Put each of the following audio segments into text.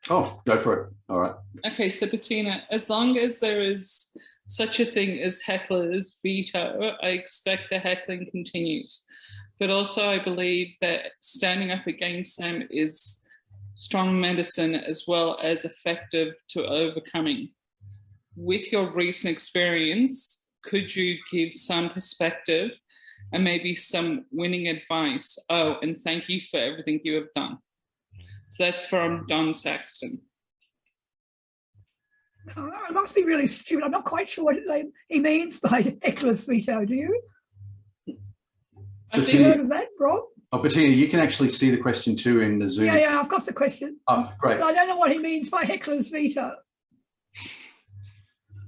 Oh, go for it. All right. Okay, so Bettina, as long as there is such a thing as heckler's veto, I expect the heckling continues. But also I believe that standing up against them is strong medicine as well as effective to overcoming. With your recent experience, could you give some perspective and maybe some winning advice? Oh, and thank you for everything you have done. So that's from Don Saxton. Oh, it must be really stupid. I'm not quite sure what he means by heckler's veto. Do you? Have you heard of that, Rob? Oh, Bettina, you can actually see the question too in the Zoom. Yeah, I've got the question. Oh, great. But I don't know what he means by heckler's veto.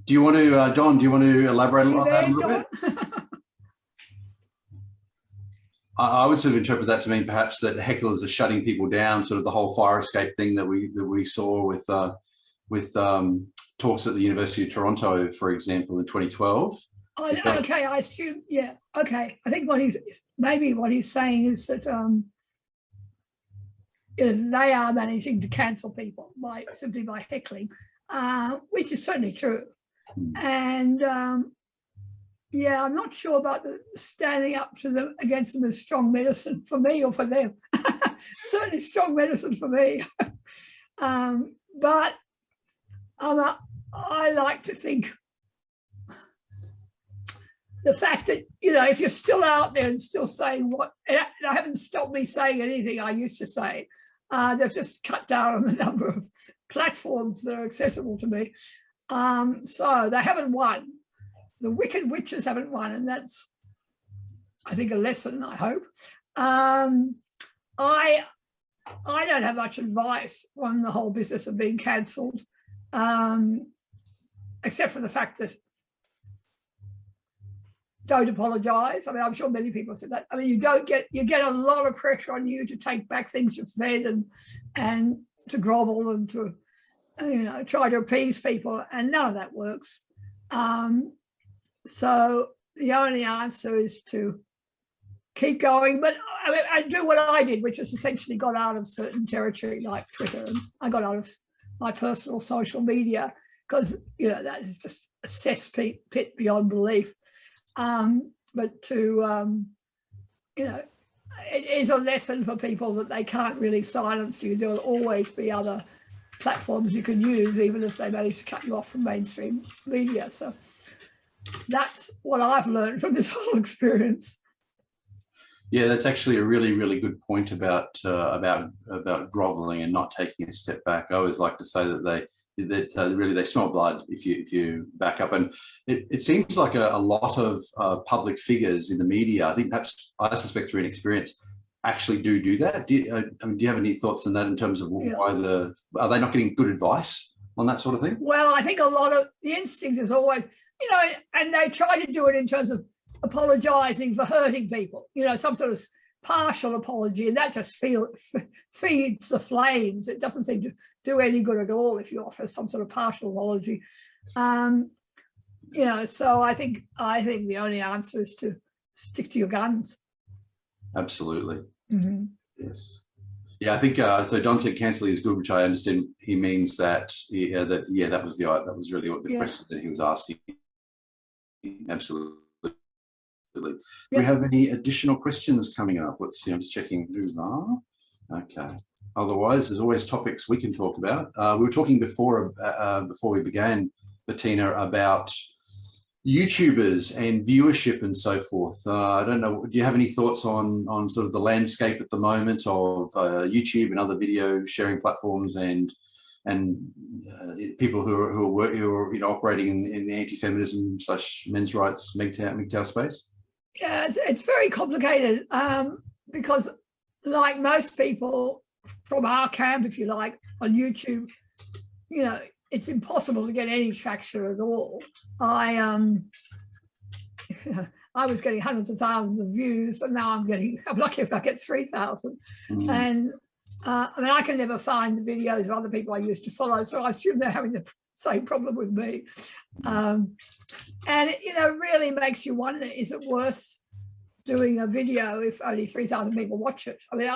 Do you want to, Don, do you want to elaborate on that a little bit? I would sort of interpret that to mean perhaps that hecklers are shutting people down, sort of the whole fire escape thing that we saw with talks at the University of Toronto, for example, in 2012. Oh, okay, I assume, yeah, okay. I think what he's saying is that they are managing to cancel people simply by heckling, which is certainly true. And yeah, I'm not sure about the standing up to them against them as strong medicine for me or for them. Certainly strong medicine for me. But I like to think the fact that, if you're still out there and still saying what, I haven't stopped me saying anything I used to say. They've just cut down on the number of platforms that are accessible to me. So they haven't won. The wicked witches haven't won, and that's, I think, a lesson, I hope. I don't have much advice on the whole business of being cancelled, except for the fact that don't apologise. I mean, I'm sure many people said that. I mean, you get a lot of pressure on you to take back things you've said and to grovel and to, try to appease people, and none of that works. So the only answer is to keep going. But I mean, I do what I did, which is essentially got out of certain territory like Twitter, and I got out of my personal social media because, that is just a cesspit beyond belief. But to, it is a lesson for people that they can't really silence you. There will always be other platforms you can use, even if they manage to cut you off from mainstream media. So that's what I've learned from this whole experience. Yeah, that's actually a really, really good point about groveling and not taking a step back. I always like to say that really they smell blood if you back up, and it seems like a lot of public figures in the media, I think perhaps I suspect through an experience, actually do that. Do you have any thoughts on that in terms of why are they not getting good advice on that sort of thing? Well, I think a lot of the instinct is always, and they try to do it in terms of apologising for hurting people, some sort of partial apology, and that just feeds the flames. It doesn't seem to do any good at all if you offer some sort of partial apology. So I think the only answer is to stick to your guns. Absolutely. Mm-hmm. Yes. Yeah, I think so. Don said cancelling is good, which I understand he means that. That was really what the question that he was asking. Absolutely. Do we have any additional questions coming up? Let's see. I'm just checking who are. Okay. Otherwise, there's always topics we can talk about. We were talking before we began, Bettina, about YouTubers and viewership and so forth. I don't know. Do you have any thoughts on sort of the landscape at the moment of YouTube and other video sharing platforms and people who are operating in the anti-feminism / men's rights MGTOW space? Yeah, it's very complicated because, like most people from our camp, if you like, on YouTube, it's impossible to get any traction at all. I was getting hundreds of thousands of views, and now I'm lucky if I get 3,000. And I mean, I can never find the videos of other people I used to follow, so I assume they're having the same problem with me. And it really makes you wonder, is it worth doing a video if only 3,000 people watch it? I mean,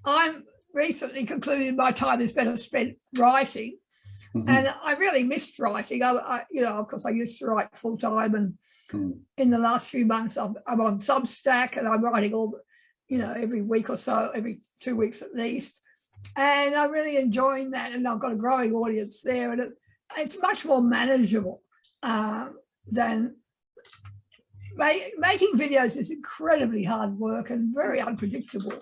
I'm recently concluded my time is better spent writing. And I really missed writing. You know, of course, I used to write full time, and in the last few months, I'm on Substack, and I'm writing you know, every week or so, every 2 weeks at least. And I'm really enjoying that, and I've got a growing audience there, and it's much more manageable than making videos is incredibly hard work and very unpredictable.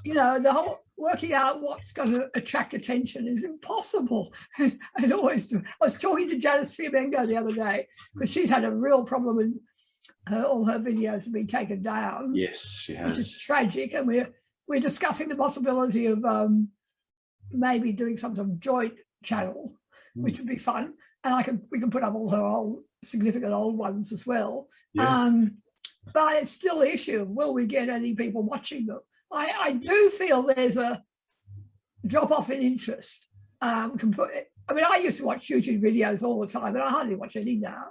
You know, the whole working out what's going to attract attention is impossible. And always do. I was talking to Janice Fiamengo the other day because she's had a real problem with all her videos have been taken down. Yes, she has. Which is tragic, and we're discussing the possibility of maybe doing some sort of joint channel, which would be fun. And we can put up all her significant old ones as well. Yeah. But it's still the issue of, will we get any people watching them? I do feel there's a drop off in interest. I mean, I used to watch YouTube videos all the time, but I hardly watch any now.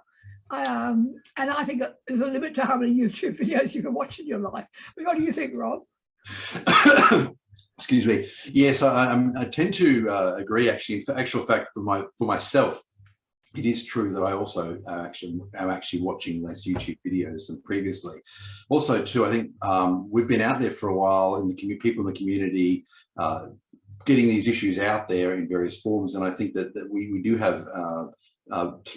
And I think that there's a limit to how many YouTube videos you can watch in your life. What do you think, Rob? Excuse me. Yes, I tend to agree. Actually, in actual fact, for myself, it is true that I also am actually watching less YouTube videos than previously. Also, too, I think we've been out there for a while, and people in the community getting these issues out there in various forms. And I think that we do have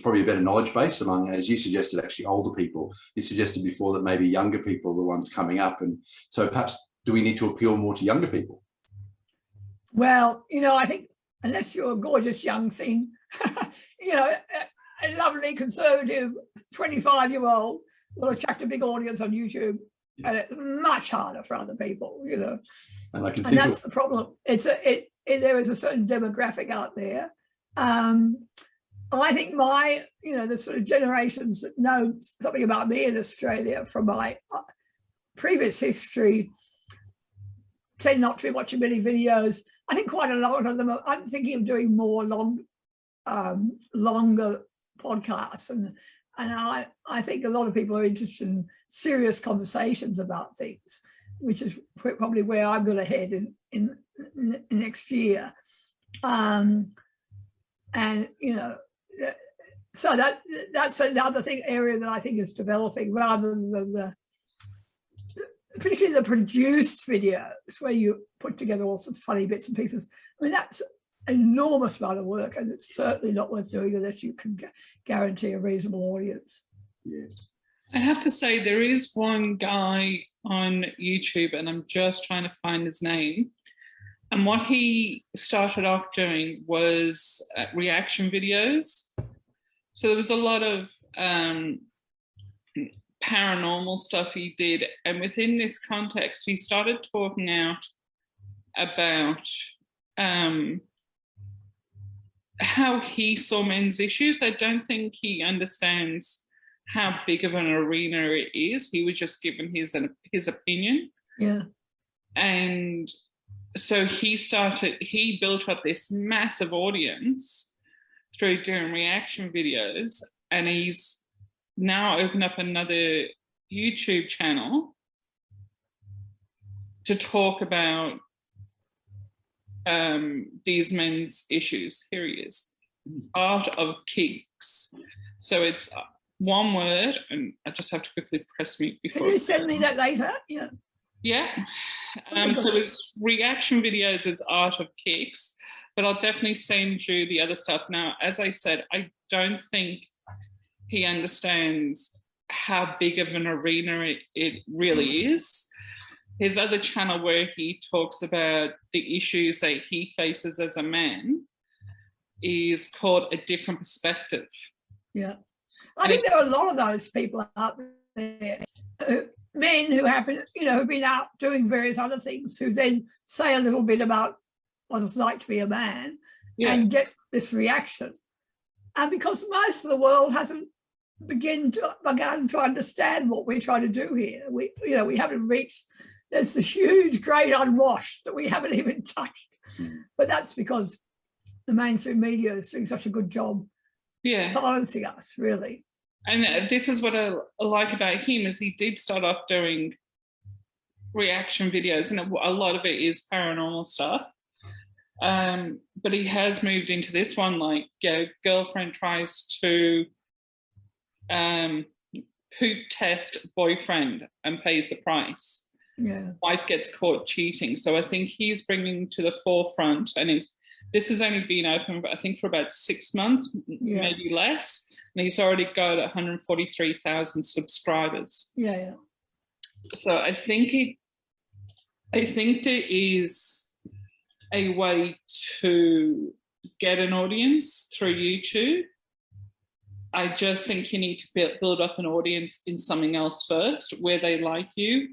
probably a better knowledge base among, as you suggested, actually older people. You suggested before that maybe younger people are the ones coming up. And so perhaps do we need to appeal more to younger people? Well, you know, I think unless you're a gorgeous young thing, you know, a lovely conservative 25-year-old will attract a big audience on YouTube. Yes. And it's much harder for other people, you know. And that's the problem. There is a certain demographic out there. I think the sort of generations that know something about me in Australia from my previous history tend not to be watching many videos. I think quite a lot of them I'm thinking of doing more longer podcasts, and I think a lot of people are interested in serious conversations about things, which is probably where I'm going to head in next year. And you know, so that's another area that I think is developing, rather than particularly the produced videos where you put together all sorts of funny bits and pieces. I mean, that's an enormous amount of work, and it's certainly not worth doing unless you can guarantee a reasonable audience. Yes. I have to say, there is one guy on YouTube, and I'm just trying to find his name. And what he started off doing was reaction videos. So there was a lot of paranormal stuff he did. And within this context, he started talking out about how he saw men's issues. I don't think he understands how big of an arena it is. He was just given his opinion. Yeah. And so he built up this massive audience through doing reaction videos, and he's now opened up another YouTube channel to talk about these men's issues. Here he is. Art of Kinks. So it's one word, and I just have to quickly press mute before. Can you send me that later? Yeah. Yeah. So his reaction videos is Art of Kicks, but I'll definitely send you the other stuff. Now, as I said, I don't think he understands how big of an arena it really is. His other channel where he talks about the issues that he faces as a man is called A Different Perspective. Yeah. I think there are a lot of those people out there, men who happen, who've been out doing various other things, who then say a little bit about what it's like to be a man, and get this reaction. And because most of the world hasn't begun to understand what we're trying to do here, we haven't reached. There's the huge, great unwashed that we haven't even touched. But that's because the mainstream media is doing such a good job silencing us, really. And this is what I like about him, is he did start off doing reaction videos, and a lot of it is paranormal stuff. But he has moved into this one, like, girlfriend tries to poop test boyfriend and pays the price. Yeah. Wife gets caught cheating. So I think he's bringing to the forefront, and if this has only been open, I think, for about 6 months, maybe less, and he's already got 143,000 subscribers. Yeah. So I think there is a way to get an audience through YouTube. I just think you need to build up an audience in something else first, where they like you,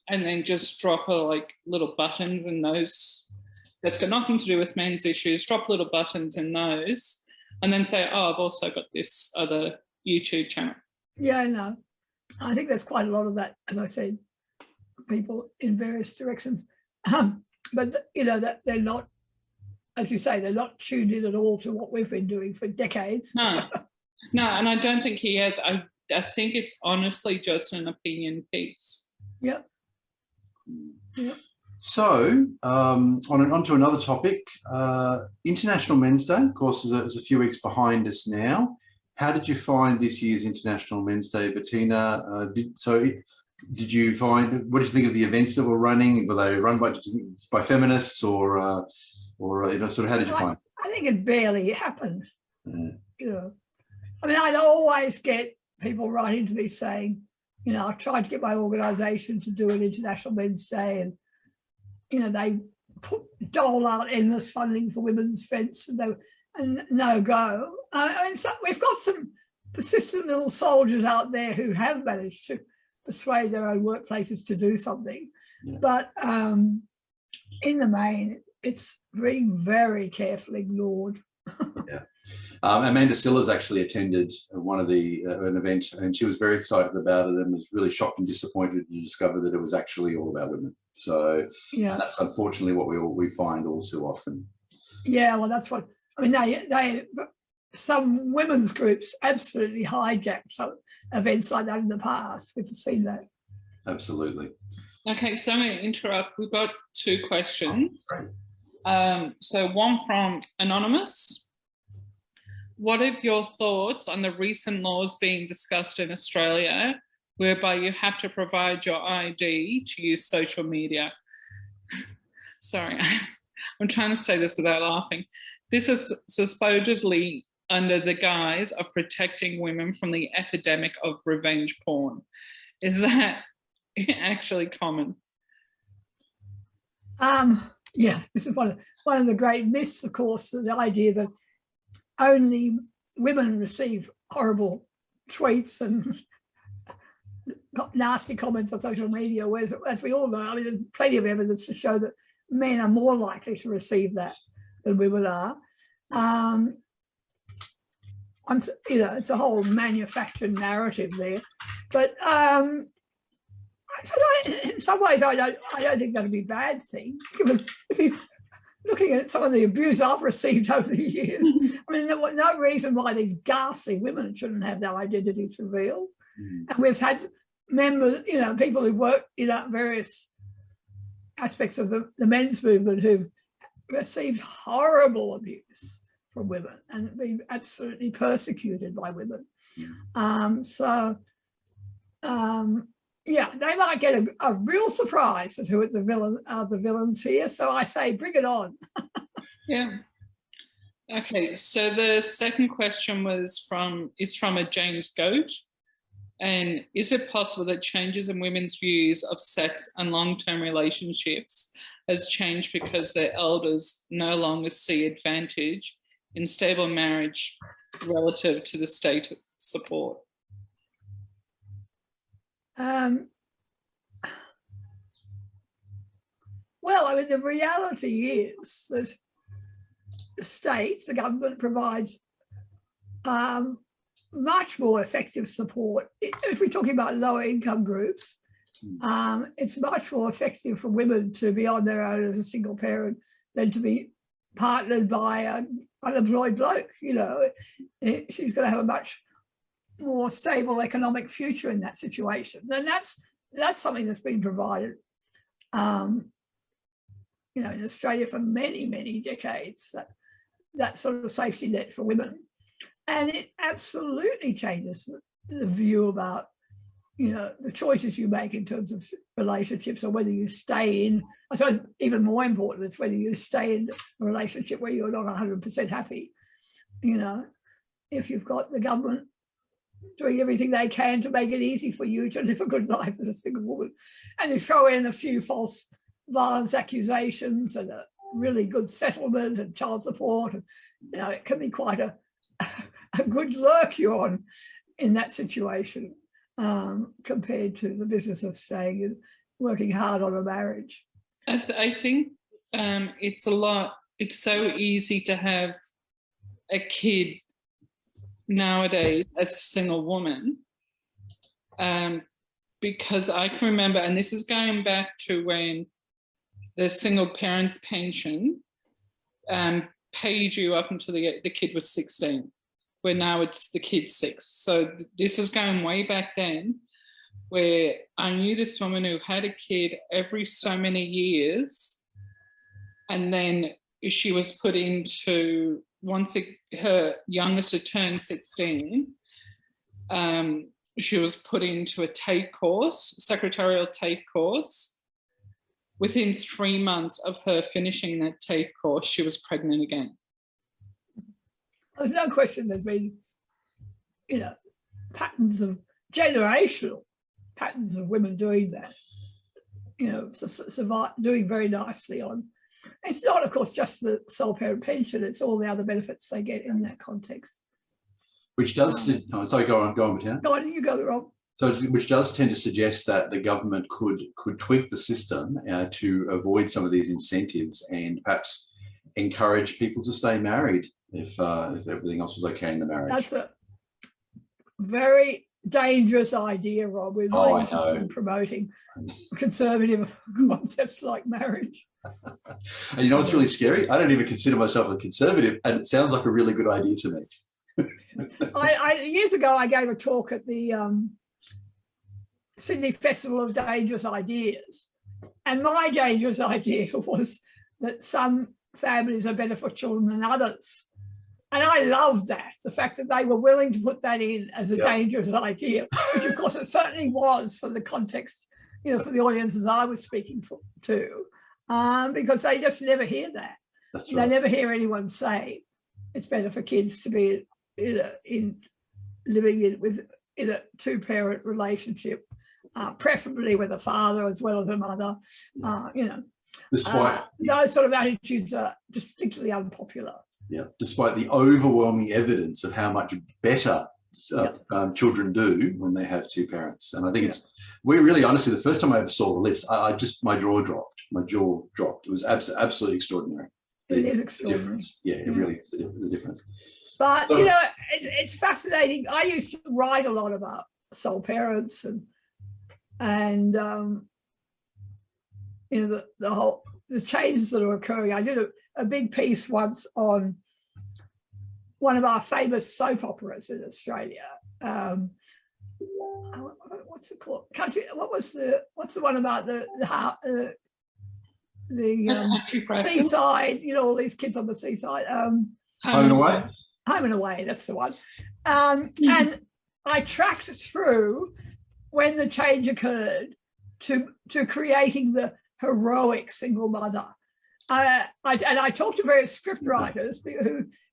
and then just drop like little buttons in those that's got nothing to do with men's issues. Drop little buttons in those, and then say, "Oh, I've also got this other YouTube channel." Yeah, I know. I think there's quite a lot of that, as I said, people in various directions. But that they're not, as you say, they're not tuned in at all to what we've been doing for decades. No, and I don't think he has. I think it's honestly just an opinion piece. Yep. So, on to another topic. International Men's Day, of course, is a few weeks behind us now. How did you find this year's International Men's Day, Bettina? Did you find, what did you think of the events that were running? Were they run by feminists or sort of how did you find it? I think it barely happened. Yeah. I mean, I'd always get people writing to me saying, I tried to get my organisation to do an International Men's Day, and they dole out endless funding for women's events, and no go. We've got some persistent little soldiers out there who have managed to persuade their own workplaces to do something, but in the main, it's being very carefully ignored. Amanda Siller's actually attended one of an event, and she was very excited about it and was really shocked and disappointed to discover that it was actually all about women. So that's unfortunately what we find all too often. Yeah, well, that's what I mean. Some women's groups absolutely hijacked some events like that in the past. We've seen that. Absolutely. Okay, so I'm going to interrupt. We've got 2 questions. Oh, great. So one from Anonymous. What are your thoughts on the recent laws being discussed in Australia whereby you have to provide your ID to use social media? Sorry, I'm trying to say this without laughing. This is supposedly under the guise of protecting women from the epidemic of revenge porn. Is that actually common? This is one of the great myths, of course, the idea that only women receive horrible tweets and nasty comments on social media, whereas, as we all know, there's plenty of evidence to show that men are more likely to receive that than women are. It's a whole manufactured narrative there, but in some ways, I don't think that'd be a bad thing. If you looking at some of the abuse I've received over the years, I mean, there was no reason why these ghastly women shouldn't have their identities revealed. And we've had members, people who've worked in various aspects of the men's movement who've received horrible abuse from women and been absolutely persecuted by women. They might get a real surprise at who the villains here. So I say, bring it on. Yeah. Okay. So the second question is from a James Goat, and is it possible that changes in women's views of sex and long-term relationships has changed because their elders no longer see advantage in stable marriage relative to the state support? Well, I mean, the reality is that the government provides much more effective support. If we're talking about lower income groups, it's much more effective for women to be on their own as a single parent than to be partnered by an unemployed bloke. She's going to have a much more stable economic future in that situation. And that's something that's been provided you know, in Australia for many, many decades, that sort of safety net for women. And it absolutely changes the view about, you know, the choices you make in terms of relationships, or whether you stay in, I suppose even more important is whether you stay in a relationship where you're not 100% happy. You know, if you've got the government doing everything they can to make it easy for you to live a good life as a single woman, and you throw in a few false violence accusations and a really good settlement and child support, and, you know, it can be quite a good lurk you're on in that situation, compared to the business of staying and working hard on a marriage. I think it's so easy to have a kid nowadays as a single woman, because I can remember, and this is going back to when the single parents pension paid you up until the kid was 16, where now it's the kid's 6. So this is going way back then, where I knew this woman who had a kid every so many years, and then she was put into, once her youngest had turned 16, she was put into a TAFE course, secretarial TAFE course. Within 3 months of her finishing that TAFE course, she was pregnant again. There's no question there's been, you know, generational patterns of women doing that, you know, doing very nicely on. It's not, of course, just the sole parent pension, it's all the other benefits they get in that context. Which does, sorry, go on, Bettina. Go on, you go, Rob. So, which does tend to suggest that the government could tweak the system to avoid some of these incentives, and perhaps encourage people to stay married if everything else was okay in the marriage. That's a very dangerous idea, Rob. We're not interested in promoting conservative concepts like marriage. And you know what's really scary? I don't even consider myself a conservative, and it sounds like a really good idea to me. Years ago, I gave a talk at the Sydney Festival of Dangerous Ideas, and my dangerous idea was that some families are better for children than others. And I love that, the fact that they were willing to put that in as a dangerous idea, which of course it certainly was for the context, you know, for the audiences I was speaking to, because they just never hear that. That's right. They never hear anyone say it's better for kids to be living in a two-parent relationship, preferably with a father as well as a mother. You know, those sort of attitudes are distinctly unpopular. Yeah, despite the overwhelming evidence of how much better children do when they have two parents. And I think we really, honestly, the first time I ever saw the list, my jaw dropped. It was absolutely extraordinary. It is extraordinary. Difference. Yeah, it really is the difference. But, you know, it's fascinating. I used to write a lot about sole parents and you know, the changes that are occurring. I did a big piece once on one of our famous soap operas in Australia. What's it called? What's the one about the seaside? You know, all these kids on the seaside. Home and Away. Home and Away. That's the one. And I tracked through when the change occurred to creating the heroic single mother. I talked to various script writers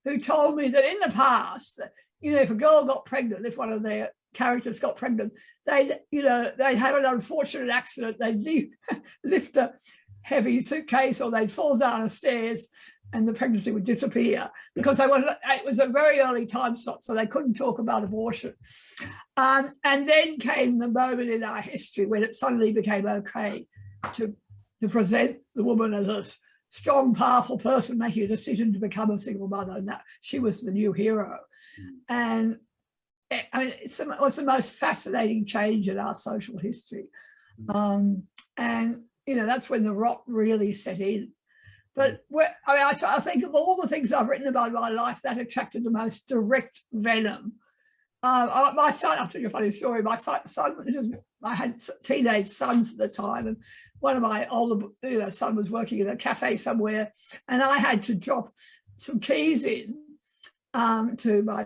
who told me that in the past, you know, if a girl got pregnant, if one of their characters got pregnant, they'd have an unfortunate accident. They'd lift a heavy suitcase, or they'd fall down the stairs, and the pregnancy would disappear, because it was a very early time slot, so they couldn't talk about abortion. And then came the moment in our history when it suddenly became okay to present the woman as a strong, powerful person making a decision to become a single mother, and that she was the new hero. And I mean, it was the most fascinating change in our social history. And, you know, that's when the rot really set in. But I think of all the things I've written about in my life, that attracted the most direct venom. My son, I'll tell you a funny story. My son, I had teenage sons at the time, and one of my older son was working in a cafe somewhere, and I had to drop some keys in to my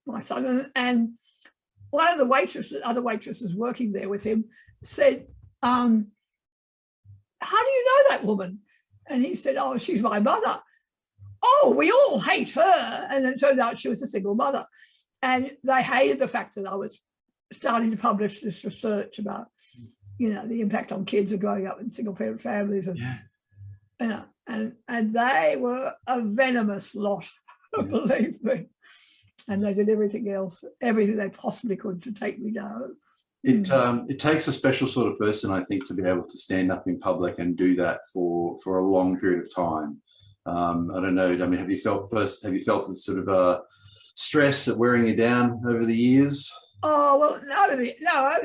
my son, and one of the other waitresses working there with him said, how do you know that woman? And he said, oh, she's my mother. Oh, we all hate her. And it turned out she was a single mother. And they hated the fact that I was starting to publish this research about, the impact on kids of growing up in single parent families. And, and they were a venomous lot, believe me. And they did everything they possibly could to take me down. It takes a special sort of person, I think, to be able to stand up in public and do that for a long period of time. I don't know. I mean, have you felt the sort of stress that wearing you down over the years? Oh well, over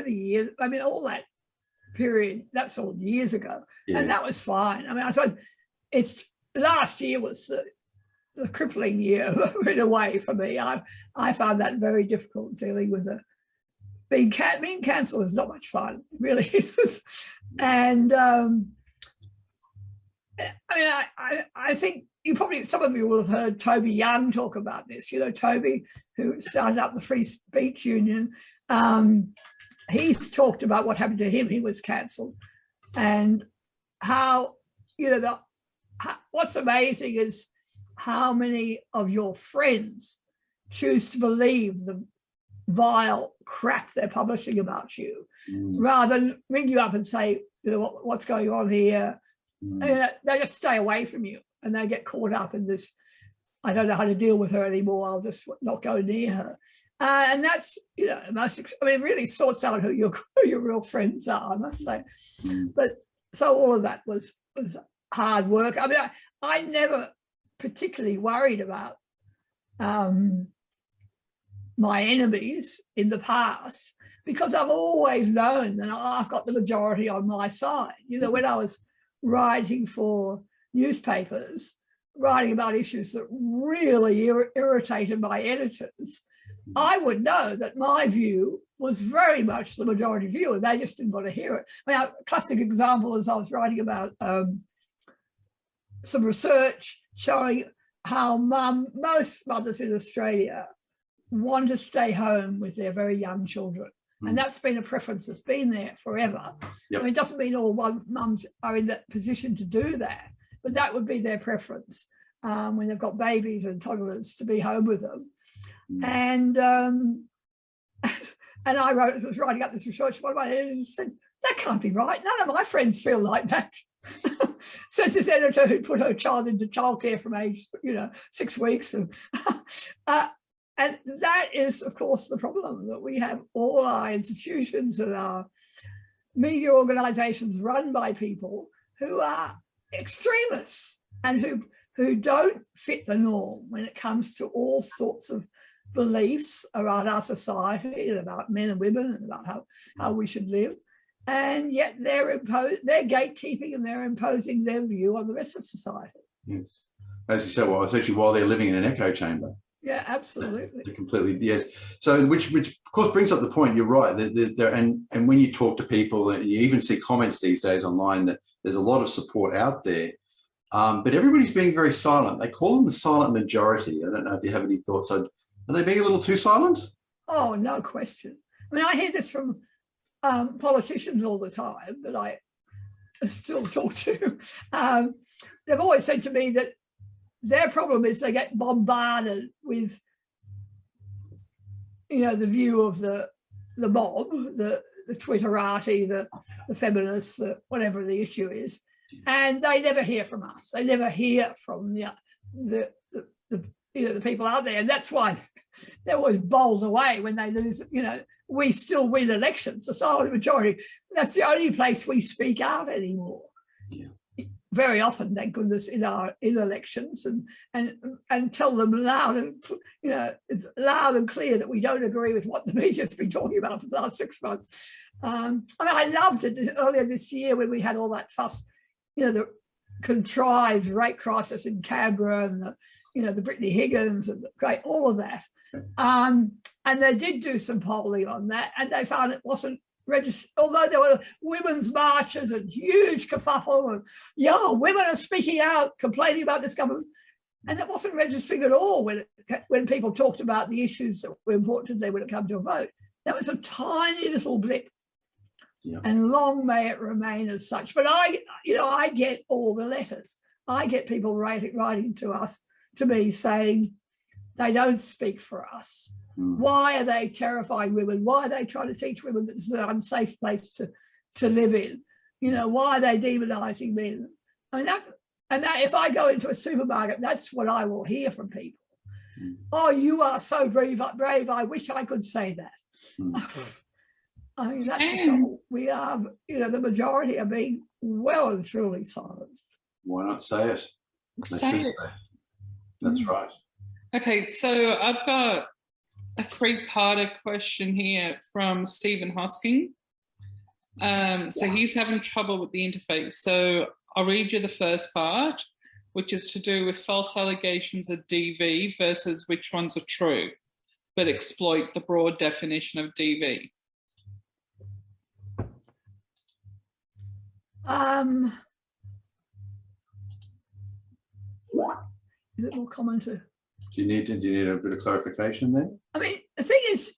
the years. I mean, all that period. That's all years ago, and that was fine. I mean, I suppose last year was the crippling year in a way for me. I found that very difficult, dealing with being cancelled is not much fun, really. And I mean, I think some of you will have heard Toby Young talk about this. Toby, who started up the Free Speech Union, he's talked about what happened to him. He was cancelled, and how what's amazing is how many of your friends choose to believe the vile crap they're publishing about you, rather than ring you up and say, what's going on here. They just stay away from you, and they get caught up in this, I don't know how to deal with her anymore, I'll just not go near her. And that's, it really sorts out who your real friends are, I must say. But so all of that was hard work. I mean, I never particularly worried about my enemies in the past, because I've always known that I've got the majority on my side. When I was writing for newspapers, writing about issues that really irritated my editors, I would know that my view was very much the majority view, and they just didn't want to hear it. I mean, a classic example is I was writing about some research showing how most mothers in Australia want to stay home with their very young children. And that's been a preference that's been there forever. Yep. I mean, it doesn't mean all mums are in that position to do that, but that would be their preference when they've got babies and toddlers, to be home with them. And I was writing up this research, one of my editors said, that can't be right. None of my friends feel like that. Says this editor who put her child into childcare from age 6 weeks. And that is, of course, the problem, that we have all our institutions and our media organisations run by people who are extremists and who don't fit the norm when it comes to all sorts of beliefs around our society and about men and women and about how we should live. And yet they're gatekeeping, and they're imposing their view on the rest of society. Yes. As you said, well, especially while they're living in an echo chamber. Yeah, absolutely. They're completely, yes. So, which of course brings up the point. You're right. And when you talk to people, and you even see comments these days online, that there's a lot of support out there, but everybody's being very silent. They call them the silent majority. I don't know if you have any thoughts. Are they being a little too silent? Oh, no question. I mean, I hear this from politicians all the time that I still talk to. They've always said to me that their problem is they get bombarded with, the view of the mob, the Twitterati, the feminists, whatever the issue is, and they never hear from us. They never hear from the people out there, and that's why they're always bowled away when they lose. We still win elections, the silent majority. That's the only place we speak out anymore. Yeah. Very often, thank goodness, in elections, and tell them loud and it's loud and clear that we don't agree with what the media's been talking about for the last 6 months. I mean, I loved it earlier this year when we had all that fuss, the contrived rape crisis in Canberra, and the Brittany Higgins and all of that. And they did do some polling on that, and they found it wasn't although there were women's marches and huge kerfuffle, and women are speaking out, complaining about this government, and it wasn't registering at all when people talked about the issues that were important to them when it came to a vote. That was a tiny little blip, and long may it remain as such. But I get all the letters. I get people writing to me saying they don't speak for us. Why are they terrifying women? Why are they trying to teach women that this is an unsafe place to live in? Why are they demonising men? I mean, if I go into a supermarket, that's what I will hear from people. Oh, you are so brave. I wish I could say that. I mean, that's the trouble. We are, the majority are being well and truly silenced. Why not say it? Say it. That's right. Okay, so I've got a three-parter question here from Stephen Hosking. So he's having trouble with the interface. So I'll read you the first part, which is to do with false allegations of DV versus which ones are true, but exploit the broad definition of DV. Is it more common to? Do you need a bit of clarification there? I mean, the thing is,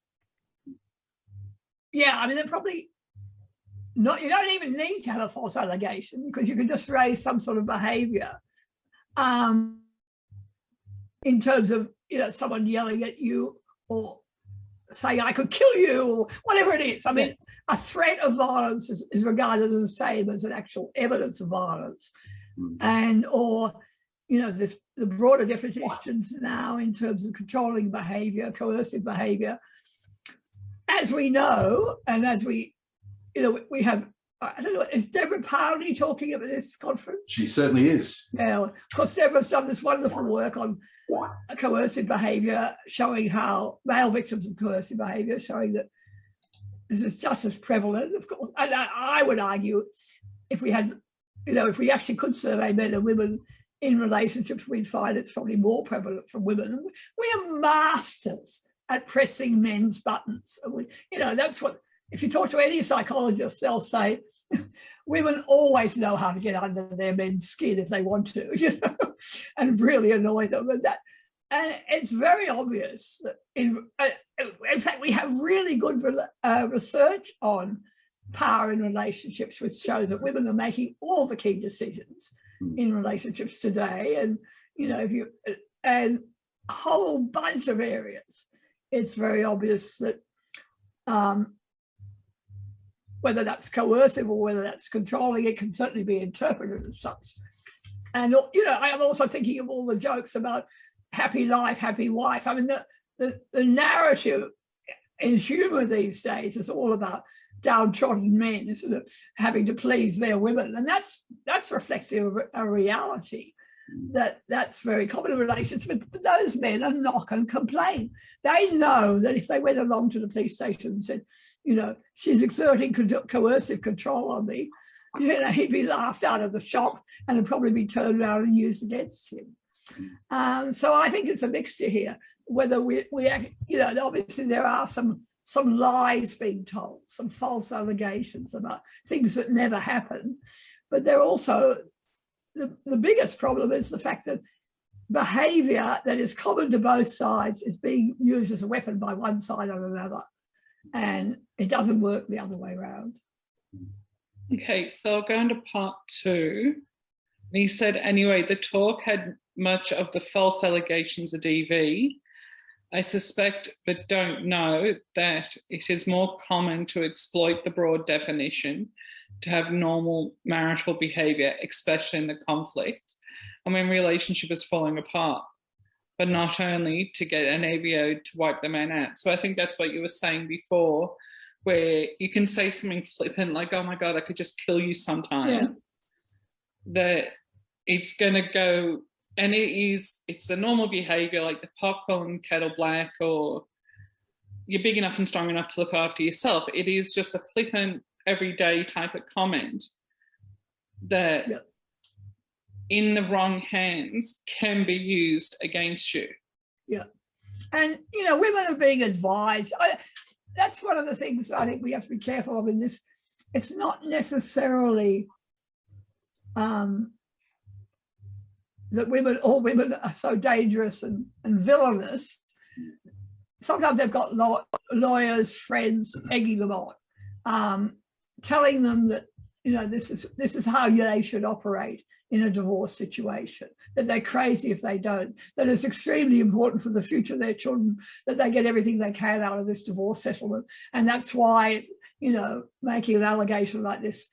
they're probably not. You don't even need to have a false allegation because you can just raise some sort of behaviour, in terms of someone yelling at you or saying I could kill you or whatever it is. I mean, a threat of violence is regarded as the same as an actual evidence of violence, there's the broader definitions now in terms of controlling behaviour, coercive behaviour. As we know, and as we have, I don't know, is Deborah Powney talking at this conference? She certainly is. Yeah, of course, Deborah's done this wonderful work on coercive behaviour, showing how male victims of coercive behaviour, showing that this is just as prevalent, of course. And I would argue if we had, if we actually could survey men and women in relationships, we'd find it's probably more prevalent for women. We are masters at pressing men's buttons. And that's what, if you talk to any psychologist, they'll say women always know how to get under their men's skin if they want to, and really annoy them. And it's very obvious that in fact, we have really good research on power in relationships, which shows that women are making all the key decisions in relationships today, and and a whole bunch of areas. It's very obvious that whether that's coercive or whether that's controlling, it can certainly be interpreted as such. And I am also thinking of all the jokes about happy life, happy wife. I mean, the narrative in humour these days is all about downtrodden men sort of having to please their women, and that's reflective of a reality that's very common in relationships. But those men are not going to complain. They know that if they went along to the police station and said, she's exerting coercive control on me, he'd be laughed out of the shop and it'd probably be turned around and used against him. So I think it's a mixture here. Whether we obviously there are some lies being told, some false allegations about things that never happen, but they're also, the biggest problem is the fact that behaviour that is common to both sides is being used as a weapon by one side or another, and it doesn't work the other way around. Okay, so I'll go into part two. And he said, anyway, the talk had much of the false allegations of DV. I suspect, but don't know, that it is more common to exploit the broad definition to have normal marital behaviour, especially in the conflict and when relationship is falling apart, but not only to get an AVO to wipe the man out. So I think that's what you were saying before, where you can say something flippant like, oh my God, I could just kill you sometime. That it's going to go, and it's a normal behaviour like the pot calling kettle black, or you're big enough and strong enough to look after yourself. It is just a flippant, everyday type of comment that in the wrong hands can be used against you. Yeah. And, women are being advised. that's one of the things I think we have to be careful of in this. It's not necessarily that all women are so dangerous and villainous. Sometimes they've got lawyers, friends egging them on, telling them that, you know, this is how they should operate in a divorce situation, that they're crazy if they don't, that it's extremely important for the future of their children that they get everything they can out of this divorce settlement. And that's why, you know, making an allegation like this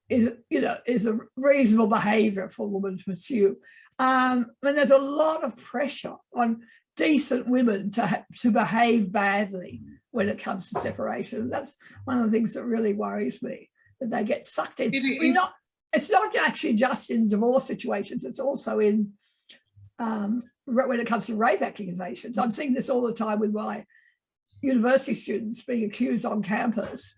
is a reasonable behaviour for a woman to pursue. And there's a lot of pressure on decent women to behave badly when it comes to separation. That's one of the things that really worries me, that they get sucked in. It's not actually just in divorce situations, it's also in when it comes to rape accusations. I'm seeing this all the time with my university students being accused on campus.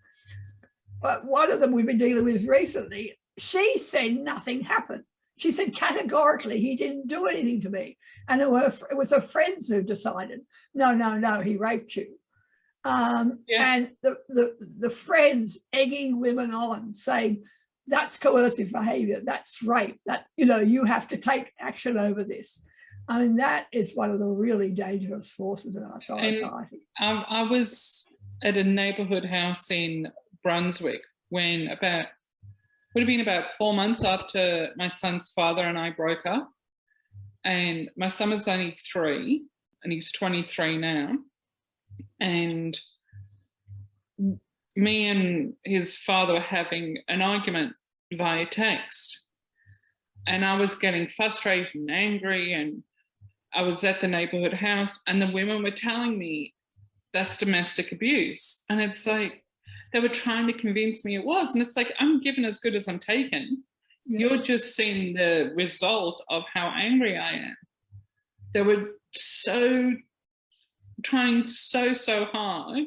But one of them we've been dealing with recently, she said nothing happened. She said categorically, he didn't do anything to me. And it was her friends who decided, no, he raped you. And the friends egging women on, saying, that's coercive behaviour, that's rape, that, you know, you have to take action over this. I mean, that is one of the really dangerous forces in our society. I was at a neighbourhood house in Brunswick when would have been about 4 months after my son's father and I broke up. And my son was only 3 and he's 23 now. And me and his father were having an argument via text. And I was getting frustrated and angry, and I was at the neighbourhood house and the women were telling me that's domestic abuse. And it's like, they were trying to convince me it was. And it's like, I'm given as good as I'm taken. Yeah. You're just seeing the result of how angry I am. They were trying so hard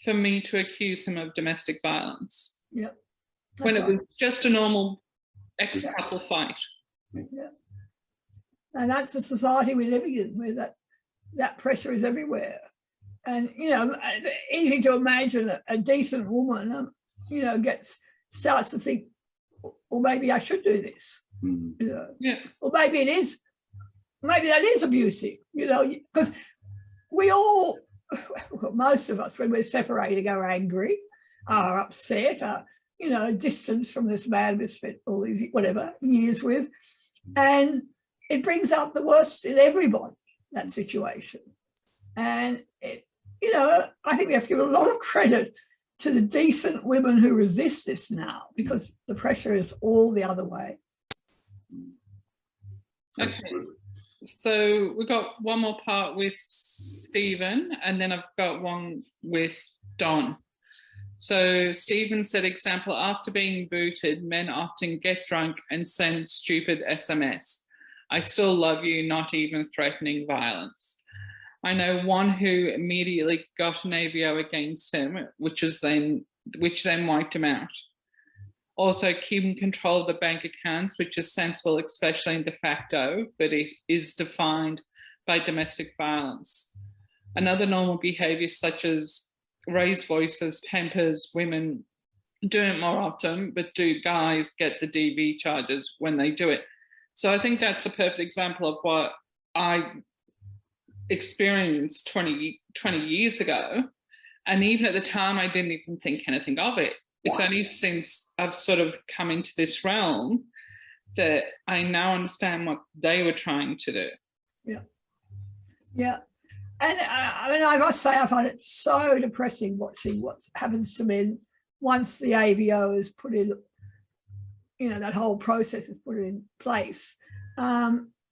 for me to accuse him of domestic violence. Yeah. When it was just a normal ex-couple fight. Yeah. And that's the society we're living in, where that pressure is everywhere. And, you know, easy to imagine a decent woman, you know, starts to think, well, maybe I should do this. You know? Yeah. Or maybe that is abusive, you know, because we all, most of us, when we're separating, are angry, are upset, are, you know, distanced from this man we spent all these, whatever, years with. And it brings up the worst in everybody, that situation. And it, you know, I think we have to give a lot of credit to the decent women who resist this now, because the pressure is all the other way. Okay. So we've got one more part with Stephen, and then I've got one with Don. So Stephen said, example, after being booted, men often get drunk and send stupid SMS. I still love you, not even threatening violence. I know one who immediately got an AVO against him, which then wiped him out. Also, keeping control of the bank accounts, which is sensible, especially in de facto, but it is defined by domestic violence. Another normal behaviour, such as raised voices, tempers, women do it more often, but do guys get the DV charges when they do it? So I think that's a perfect example of what I experienced 20 years ago. And even at the time, I didn't even think anything of it. It's only since I've sort of come into this realm that I now understand what they were trying to do. Yeah. Yeah. And I mean, I must say, I find it so depressing watching what happens to men once the AVO is put in, you know, that whole process is put in place,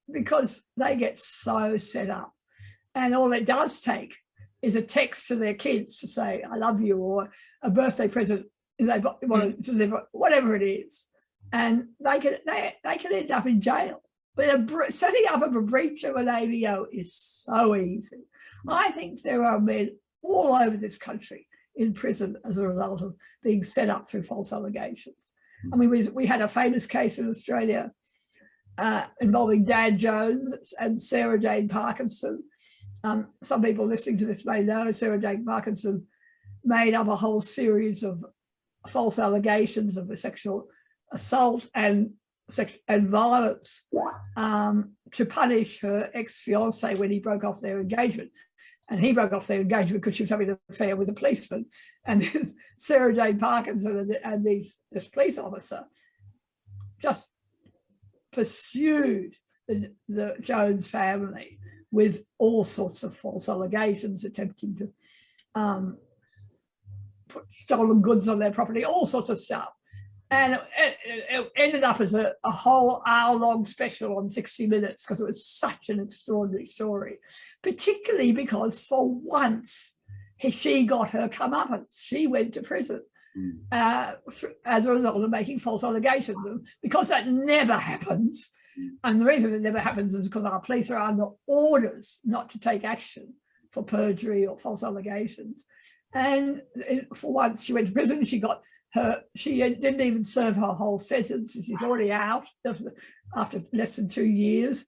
because they get so set up. And all it does take is a text to their kids to say, I love you, or a birthday present they want to deliver, whatever it is. And they can end up in jail. But setting up a breach of an AVO is so easy. I think there are men all over this country in prison as a result of being set up through false allegations. I mean, we had a famous case in Australia involving Dan Jones and Sarah Jane Parkinson. Some people listening to this may know Sarah Jane Parkinson made up a whole series of false allegations of sexual assault and violence to punish her ex-fiance when he broke off their engagement. And he broke off their engagement because she was having an affair with a policeman. And then Sarah Jane Parkinson and this police officer just pursued the Jones family with all sorts of false allegations, attempting to put stolen goods on their property, all sorts of stuff. And it ended up as a whole hour-long special on 60 Minutes because it was such an extraordinary story, particularly because for once she got her comeuppance. She went to prison as a result of making false allegations. And because that never happens, and the reason it never happens is because our police are under orders not to take action for perjury or false allegations. And for once she went to prison. She didn't even serve her whole sentence. She's already out after less than 2 years.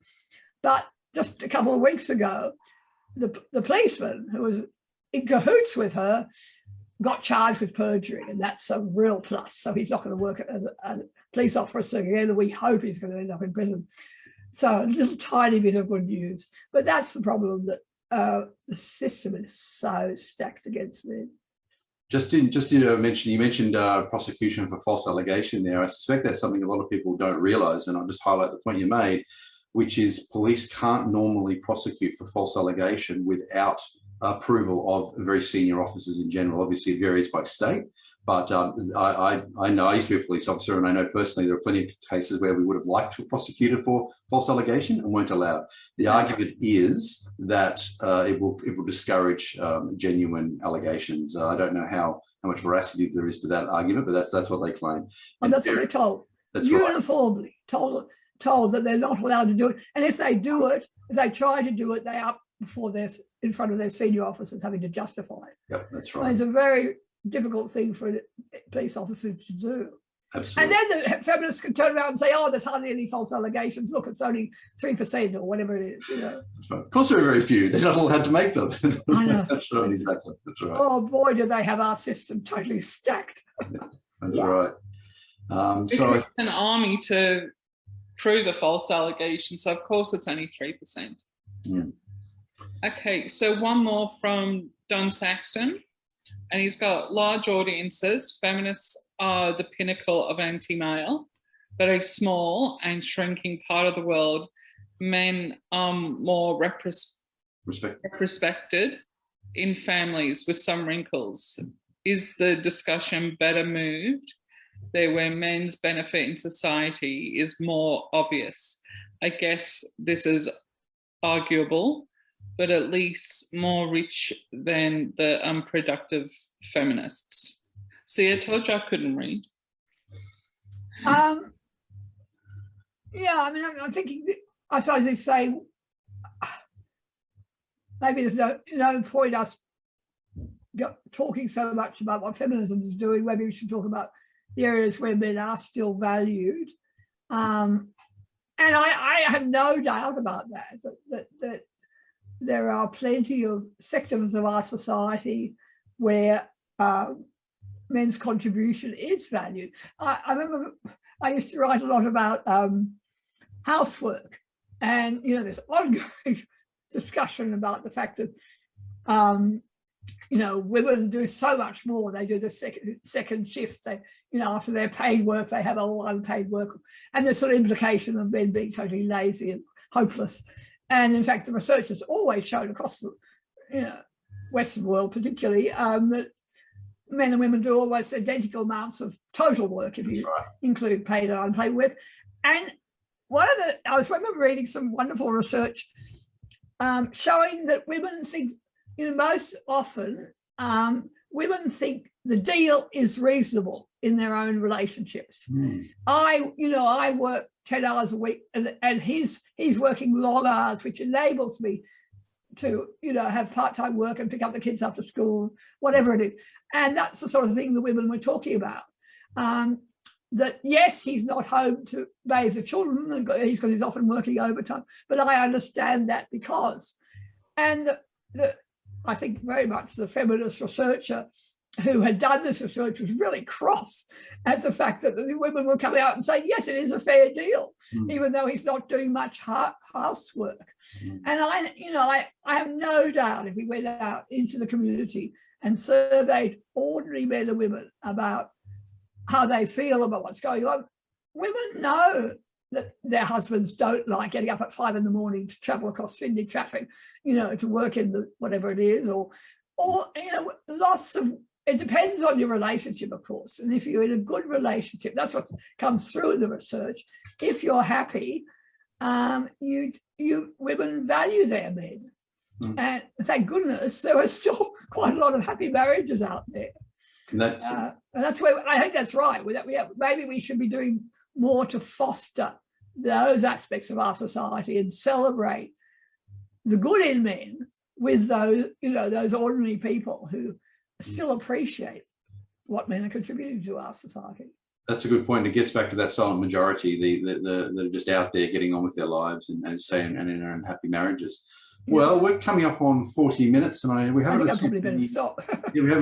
But just a couple of weeks ago, the policeman who was in cahoots with her got charged with perjury, and that's a real plus. So he's not going to work as a police officer again, and we hope he's going to end up in prison. So a little tiny bit of good news. But that's the problem, that the system is so stacked against men. Just to mention, you mentioned prosecution for false allegation there. I suspect that's something a lot of people don't realise, and I'll just highlight the point you made, which is police can't normally prosecute for false allegation without approval of very senior officers in general. Obviously, it varies by state, but I know I used to be a police officer, and I know personally there are plenty of cases where we would have liked to have prosecuted for false allegation and weren't allowed. The argument is that it will discourage genuine allegations. I don't know how much veracity there is to that argument, but that's what they claim. And that's what they're told. That's uniformly right. told that they're not allowed to do it. And if they do it, if they try to do it, they are before they're in front of their senior officers having to justify it. Yep, that's right. And it's a very difficult thing for a police officer to do. Absolutely. And then the feminists can turn around and say, oh, there's hardly any false allegations. Look, it's only 3% or whatever it is, you know. That's right. Of course there are very few. They're not allowed to make them. I know. That's right, exactly. That's right. Oh, boy, do they have our system totally stacked. Yeah, that's right. So it's an army to prove the false allegations, so of course it's only 3%. Yeah. Okay, so one more from Don Saxton, and he's got large audiences. Feminists are the pinnacle of anti-male, but a small and shrinking part of the world. Men are more respected in families with some wrinkles. Is the discussion better moved there where men's benefit in society is more obvious? I guess this is arguable, but at least more rich than the unproductive feminists. See, I told you I couldn't read. Yeah, I mean, I'm thinking, I suppose they say, maybe there's no point us talking so much about what feminism is doing. Maybe we should talk about the areas where men are still valued. And I have no doubt about that there are plenty of sectors of our society where men's contribution is valued. I remember I used to write a lot about housework, and there's ongoing discussion about the fact that women do so much more. They do the second shift. They, after their paid work, they have all unpaid work, and there's sort of implication of men being totally lazy and hopeless. And in fact, the research has always shown across the Western world, particularly, that men and women do almost identical amounts of total work if you include paid and unpaid work. And I remember reading some wonderful research showing that women think, most often women think the deal is reasonable in their own relationships. I work 10 hours a week, and he's working long hours, which enables me to have part-time work and pick up the kids after school, whatever it is. And that's the sort of thing the women were talking about. That yes, he's not home to bathe the children because he's often working overtime, but I understand that because, and I think very much the feminist researcher who had done this research was really cross at the fact that the women were coming out and saying, yes, it is a fair deal, even though he's not doing much housework. And I have no doubt if we went out into the community and surveyed ordinary men and women about how they feel about what's going on, women know that their husbands don't like getting up at 5 in the morning to travel across Sydney traffic, to work in the whatever it is, or lots of. It depends on your relationship, of course. And if you're in a good relationship, that's what comes through in the research. If you're happy, you women value their men. And thank goodness there are still quite a lot of happy marriages out there. And that's where I think that's right. Maybe we should be doing more to foster those aspects of our society and celebrate the good in men with those ordinary people who still appreciate what men are contributing to our society. That's a good point. It gets back to that silent majority, that are just out there getting on with their lives and in their happy marriages. Yeah. Well, we're coming up on 40 minutes, and we haven't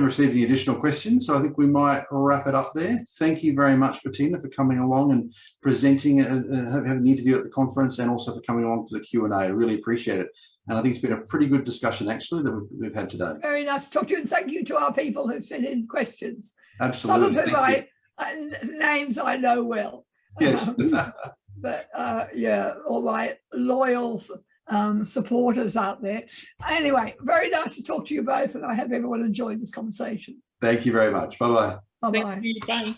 received any additional questions, so I think we might wrap it up there. Thank you very much, Bettina, for coming along and presenting and having the interview at the conference, and also for coming along for the Q&A. I really appreciate it. And I think it's been a pretty good discussion, actually, that we've had today. Very nice to talk to you, and thank you to our people who sent in questions. Absolutely. Some of whom names I know well. Yes. But all my loyal supporters out there. Anyway, very nice to talk to you both, and I hope everyone enjoyed this conversation. Thank you very much. Bye-bye. Bye-bye. Bye.